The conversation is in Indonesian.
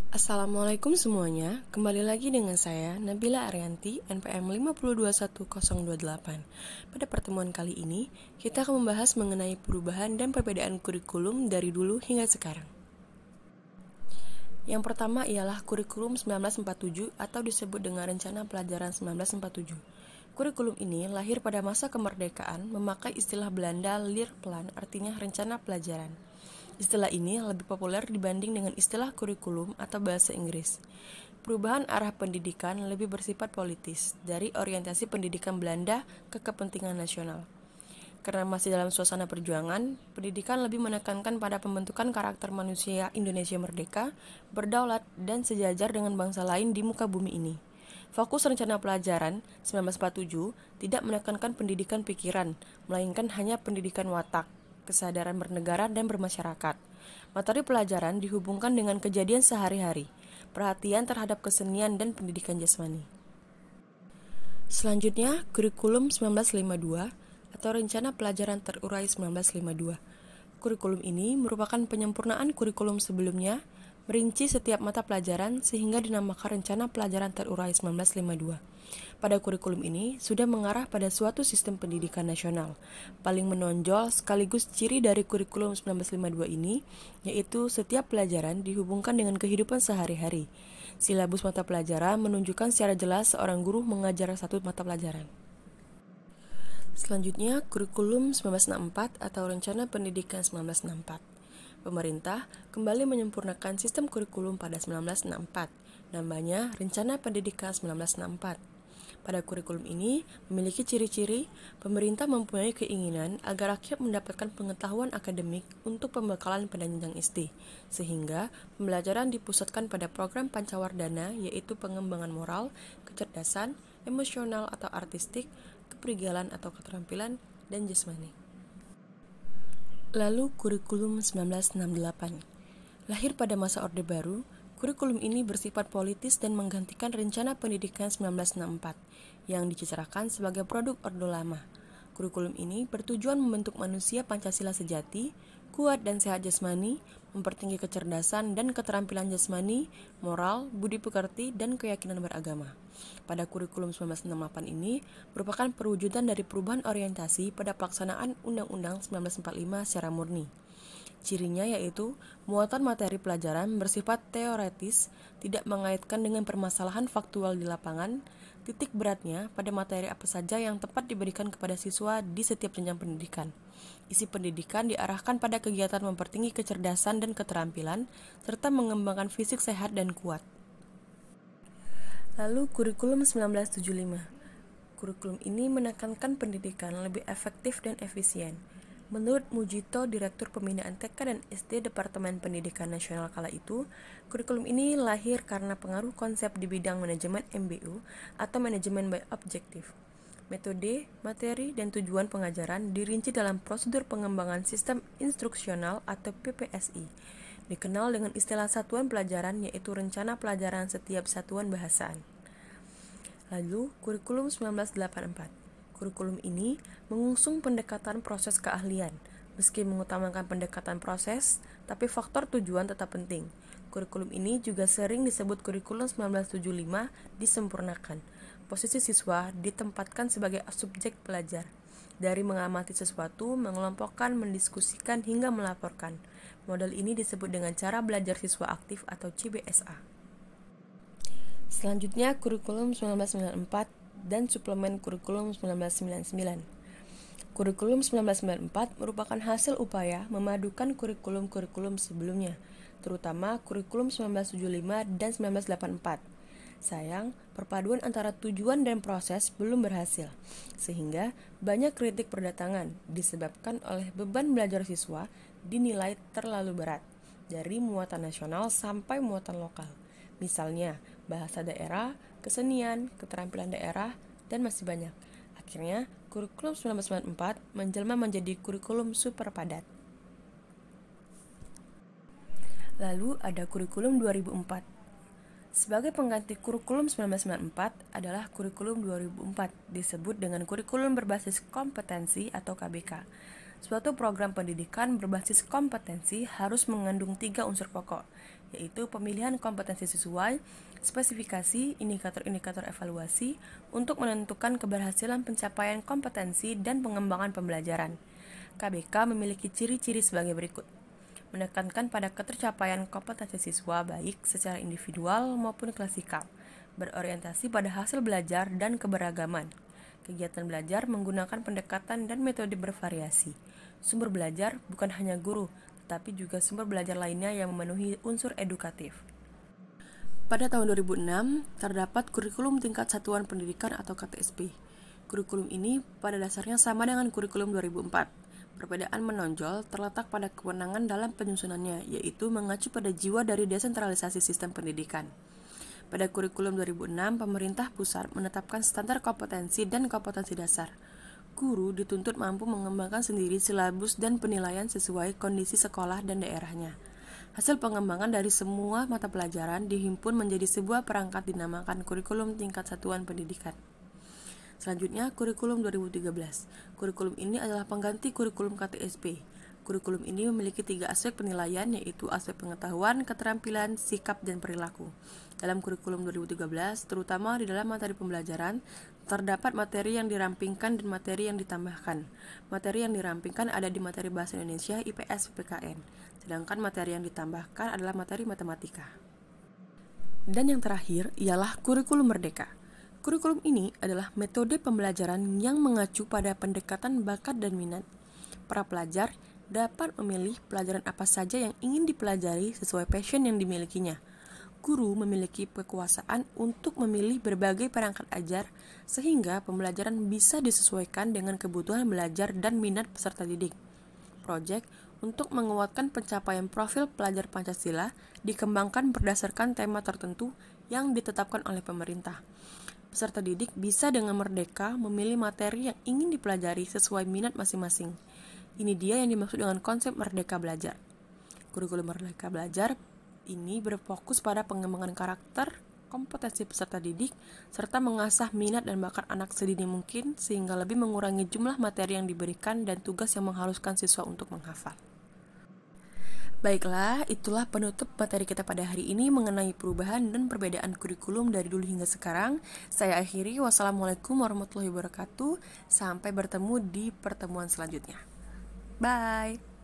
Assalamualaikum semuanya, kembali lagi dengan saya Nabila Arianti, NPM 5021028. Pada pertemuan kali ini, kita akan membahas mengenai perubahan dan perbedaan kurikulum dari dulu hingga sekarang. Yang pertama ialah kurikulum 1947 atau disebut dengan Rencana Pelajaran 1947. Kurikulum ini lahir pada masa kemerdekaan memakai istilah Belanda Leerplan, artinya rencana pelajaran. Istilah ini lebih populer dibanding dengan istilah kurikulum atau bahasa Inggris. Perubahan arah pendidikan lebih bersifat politis, dari orientasi pendidikan Belanda ke kepentingan nasional. Karena masih dalam suasana perjuangan, pendidikan lebih menekankan pada pembentukan karakter manusia Indonesia merdeka, berdaulat, dan sejajar dengan bangsa lain di muka bumi ini. Fokus rencana pelajaran 1947 tidak menekankan pendidikan pikiran, melainkan hanya pendidikan watak, kesadaran bernegara dan bermasyarakat. Materi pelajaran dihubungkan dengan kejadian sehari-hari, perhatian terhadap kesenian dan pendidikan jasmani. Selanjutnya, kurikulum 1952 atau Rencana Pelajaran Terurai 1952. Kurikulum ini merupakan penyempurnaan kurikulum sebelumnya, merinci setiap mata pelajaran sehingga dinamakan Rencana Pelajaran Terurai 1952. Pada kurikulum ini sudah mengarah pada suatu sistem pendidikan nasional. Paling menonjol sekaligus ciri dari kurikulum 1952 ini yaitu setiap pelajaran dihubungkan dengan kehidupan sehari-hari. Silabus mata pelajaran menunjukkan secara jelas seorang guru mengajar satu mata pelajaran. Selanjutnya, kurikulum 1964 atau Rencana Pendidikan 1964. Pemerintah kembali menyempurnakan sistem kurikulum pada 1964, namanya Rencana Pendidikan 1964. Pada kurikulum ini memiliki ciri-ciri pemerintah mempunyai keinginan agar rakyat mendapatkan pengetahuan akademik untuk pembekalan pada jenjang SD, sehingga pembelajaran dipusatkan pada program Pancawardana yaitu pengembangan moral, kecerdasan, emosional atau artistik, keprigalan atau keterampilan, dan jasmani. Lalu kurikulum 1968. Lahir pada masa Orde Baru, kurikulum ini bersifat politis dan menggantikan Rencana Pendidikan 1964 yang dicitrakan sebagai produk Orde Lama. Kurikulum ini bertujuan membentuk manusia Pancasila sejati, kuat dan sehat jasmani, mempertinggi kecerdasan dan keterampilan jasmani, moral, budi pekerti, dan keyakinan beragama. Pada kurikulum 1968 ini merupakan perwujudan dari perubahan orientasi pada pelaksanaan Undang-Undang 1945 secara murni. Cirinya yaitu muatan materi pelajaran bersifat teoretis, tidak mengaitkan dengan permasalahan faktual di lapangan, titik beratnya pada materi apa saja yang tepat diberikan kepada siswa di setiap jenjang pendidikan. Isi pendidikan diarahkan pada kegiatan mempertinggi kecerdasan dan keterampilan, serta mengembangkan fisik sehat dan kuat. Lalu kurikulum 1975. Kurikulum ini menekankan pendidikan lebih efektif dan efisien. Menurut Mujito, Direktur Pembinaan TK dan SD Departemen Pendidikan Nasional kala itu, kurikulum ini lahir karena pengaruh konsep di bidang manajemen MBO atau manajemen by objective. Metode, materi, dan tujuan pengajaran dirinci dalam prosedur pengembangan sistem instruksional atau PPSI, dikenal dengan istilah satuan pelajaran yaitu rencana pelajaran setiap satuan bahasaan. Lalu, kurikulum 1984. Kurikulum ini mengusung pendekatan proses keahlian. Meski mengutamakan pendekatan proses, tapi faktor tujuan tetap penting. Kurikulum ini juga sering disebut kurikulum 1975 disempurnakan. Posisi siswa ditempatkan sebagai subjek pelajar. Dari mengamati sesuatu, mengelompokkan, mendiskusikan, hingga melaporkan. Model ini disebut dengan cara belajar siswa aktif atau CBSA. Selanjutnya, kurikulum 1994 dan suplemen kurikulum 1999. Kurikulum 1994 merupakan hasil upaya memadukan kurikulum-kurikulum sebelumnya, terutama kurikulum 1975 dan 1984. Sayang, perpaduan antara tujuan dan proses belum berhasil, sehingga banyak kritik berdatangan disebabkan oleh beban belajar siswa dinilai terlalu berat, dari muatan nasional sampai muatan lokal. Misalnya, bahasa daerah, kesenian, keterampilan daerah, dan masih banyak. Akhirnya, kurikulum 1994 menjelma menjadi kurikulum super padat. Lalu ada kurikulum 2004. Sebagai pengganti kurikulum 1994 adalah kurikulum 2004, disebut dengan kurikulum berbasis kompetensi atau KBK. Suatu program pendidikan berbasis kompetensi harus mengandung 3 unsur pokok, yaitu pemilihan kompetensi sesuai, spesifikasi, indikator-indikator evaluasi untuk menentukan keberhasilan pencapaian kompetensi dan pengembangan pembelajaran. KBK memiliki ciri-ciri sebagai berikut. Menekankan pada ketercapaian kompetensi siswa baik secara individual maupun klasikal, berorientasi pada hasil belajar dan keberagaman. Kegiatan belajar menggunakan pendekatan dan metode bervariasi. Sumber belajar bukan hanya guru, tetapi juga sumber belajar lainnya yang memenuhi unsur edukatif. Pada tahun 2006, terdapat kurikulum tingkat satuan pendidikan atau KTSP. Kurikulum ini pada dasarnya sama dengan kurikulum 2004. Perbedaan menonjol terletak pada kewenangan dalam penyusunannya, yaitu mengacu pada jiwa dari desentralisasi sistem pendidikan. Pada kurikulum 2006, pemerintah pusat menetapkan standar kompetensi dan kompetensi dasar. Guru dituntut mampu mengembangkan sendiri silabus dan penilaian sesuai kondisi sekolah dan daerahnya. Hasil pengembangan dari semua mata pelajaran dihimpun menjadi sebuah perangkat dinamakan kurikulum tingkat satuan pendidikan. Selanjutnya, kurikulum 2013. Kurikulum ini adalah pengganti kurikulum KTSP. Kurikulum ini memiliki 3 aspek penilaian, yaitu aspek pengetahuan, keterampilan, sikap, dan perilaku. Dalam kurikulum 2013, terutama di dalam materi pembelajaran, terdapat materi yang dirampingkan dan materi yang ditambahkan. Materi yang dirampingkan ada di materi Bahasa Indonesia, IPS, PPKN. Sedangkan materi yang ditambahkan adalah materi matematika. Dan yang terakhir ialah kurikulum merdeka. Kurikulum ini adalah metode pembelajaran yang mengacu pada pendekatan bakat dan minat. Para pelajar dapat memilih pelajaran apa saja yang ingin dipelajari sesuai passion yang dimilikinya. Guru memiliki kekuasaan untuk memilih berbagai perangkat ajar sehingga pembelajaran bisa disesuaikan dengan kebutuhan belajar dan minat peserta didik. Proyek untuk menguatkan pencapaian profil pelajar Pancasila dikembangkan berdasarkan tema tertentu yang ditetapkan oleh pemerintah. Peserta didik bisa dengan merdeka memilih materi yang ingin dipelajari sesuai minat masing-masing. Ini dia yang dimaksud dengan konsep merdeka belajar. Kurikulum merdeka belajar ini berfokus pada pengembangan karakter, kompetensi peserta didik, serta mengasah minat dan bakat anak sedini mungkin sehingga lebih mengurangi jumlah materi yang diberikan dan tugas yang mengharuskan siswa untuk menghafal. Baiklah, itulah penutup materi kita pada hari ini mengenai perubahan dan perbedaan kurikulum dari dulu hingga sekarang. Saya akhiri, wassalamualaikum warahmatullahi wabarakatuh. Sampai bertemu di pertemuan selanjutnya. Bye!